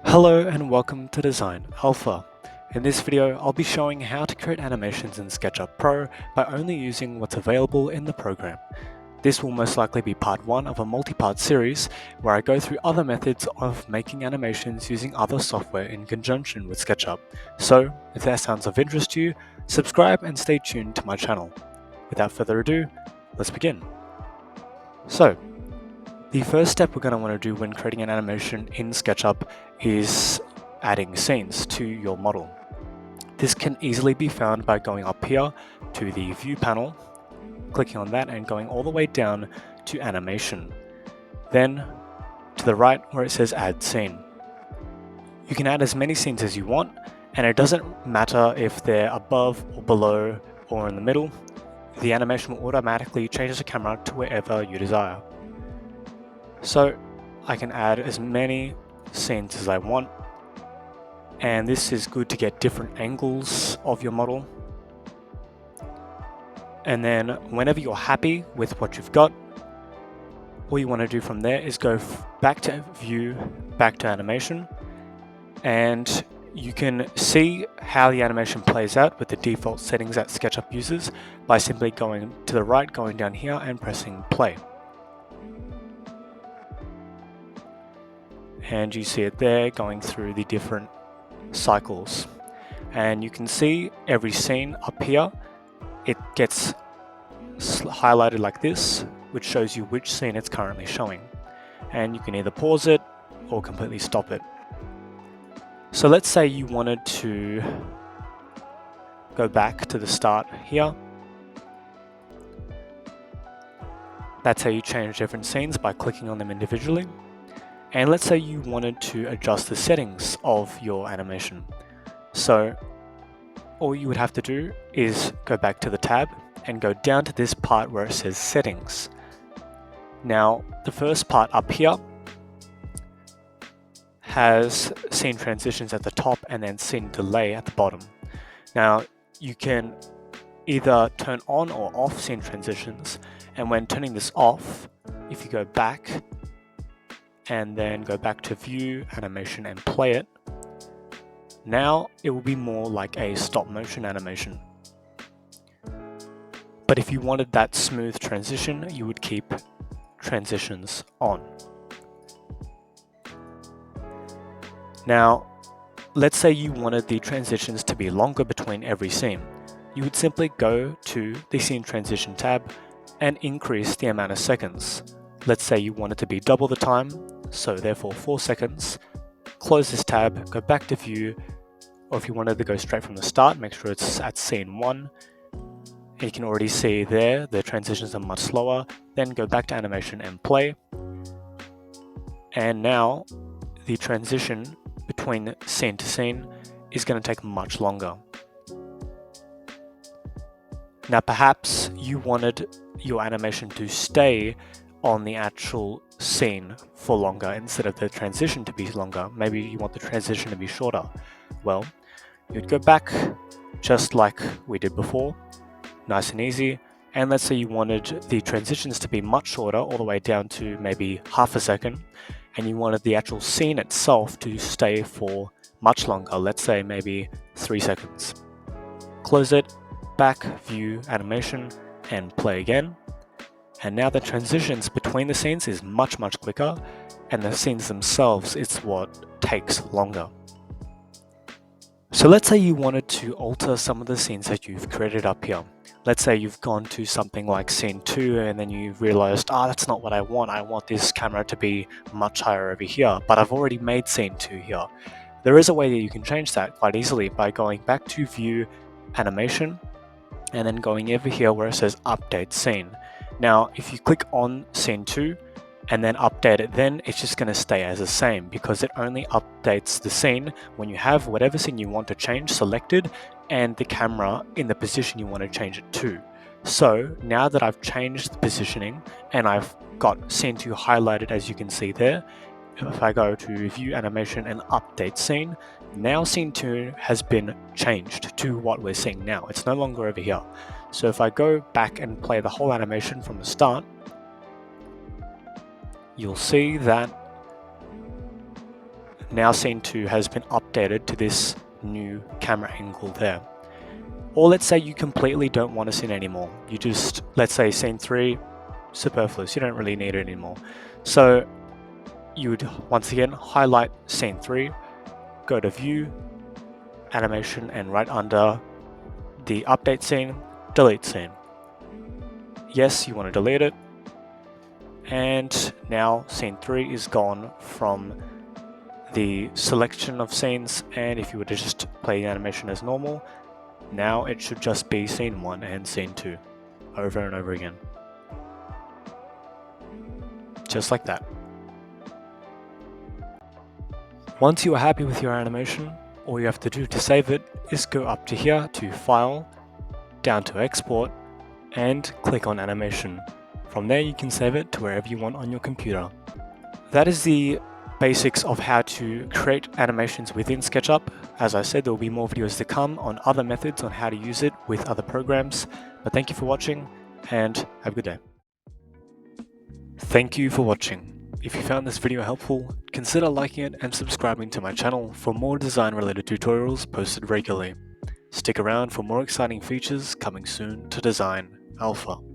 Hello and welcome to Design Alpha. In this video, I'll be showing how to create animations in SketchUp Pro by only using what's available in the program. This will most likely be part 1 of a multi-part series where I go through other methods of making animations using other software in conjunction with SketchUp. So, if that sounds of interest to you, subscribe and stay tuned to my channel. Without further ado, let's begin. So, the first step we're going to want to do when creating an animation in SketchUp is adding scenes to your model. This can easily be found by going up here to the View panel, clicking on that and going all the way down to Animation. Then to the right where it says Add Scene. You can add as many scenes as you want, and it doesn't matter if they're above or below or in the middle. The animation will automatically change the camera to wherever you desire. So I can add as many scenes as I want, and this is good to get different angles of your model. And then whenever you're happy with what you've got, all you want to do from there is go back to View, back to Animation, and you can see how the animation plays out with the default settings that SketchUp uses by simply going to the right, going down here and pressing play. And you see it there going through the different cycles. And you can see every scene up here, it gets highlighted like this, which shows you which scene it's currently showing. And you can either pause it or completely stop it. So let's say you wanted to go back to the start here. That's how you change different scenes, by clicking on them individually. And let's say you wanted to adjust the settings of your animation. So all you would have to do is go back to the tab and go down to this part where it says Settings. Now, the first part up here has scene transitions at the top and then scene delay at the bottom. Now, you can either turn on or off scene transitions, and when turning this off, if you go back and then go back to View, Animation and play it, now it will be more like a stop motion animation. But if you wanted that smooth transition, you would keep transitions on. Now, let's say you wanted the transitions to be longer between every scene. You would simply go to the Scene Transition tab and increase the amount of seconds. Let's say you want it to be double the time, so therefore 4 seconds. Close this tab, go back to View, or if you wanted to go straight from the start, make sure it's at scene 1. And you can already see there the transitions are much slower. Then go back to Animation and play. And now the transition between scene to scene is going to take much longer. Now perhaps you wanted your animation to stay on the actual scene for longer instead of the transition to be longer. Maybe you want the transition to be shorter. Well, you'd go back just like we did before, nice and easy. And let's say you wanted the transitions to be much shorter, all the way down to maybe half a second, and you wanted the actual scene itself to stay for much longer, let's say maybe 3 seconds. Close it, back, View, Animation, and play again. And now the transitions between the scenes is much quicker, and the scenes themselves is what takes longer. So let's say you wanted to alter some of the scenes that you've created up here. Let's say you've gone to something like scene 2 and then you realized, that's not what I want this camera to be much higher over here, but I've already made scene 2 here. There is a way that you can change that quite easily by going back to View, Animation, and then going over here where it says Update Scene. Now, if you click on scene 2 and then update it, then it's just going to stay as the same because it only updates the scene when you have whatever scene you want to change selected and the camera in the position you want to change it to. So now that I've changed the positioning and I've got scene 2 highlighted, as you can see there, if I go to View, Animation and Update Scene, now scene 2 has been changed to what we're seeing now. It's no longer over here. So if I go back and play the whole animation from the start, you'll see that now scene 2 has been updated to this new camera angle there. Or let's say you completely don't want a scene anymore. You just, let's say scene 3, superfluous, you don't really need it anymore. So you would once again highlight scene 3, go to view, animation, and right under the update scene, delete scene. Yes, you want to delete it. And now scene 3 is gone from the selection of scenes, and if you were to just play the animation as normal, now it should just be scene 1 and scene 2 over and over again. Just like that. Once you are happy with your animation, all you have to do to save it is go up to here to File, down to Export, and click on Animation. From there you can save it to wherever you want on your computer. That is the basics of how to create animations within SketchUp. As I said, there will be more videos to come on other methods on how to use it with other programs. But thank you for watching and have a good day. Thank you for watching. If you found this video helpful, consider liking it and subscribing to my channel for more design related tutorials posted regularly. Stick around for more exciting features coming soon to Design Alpha.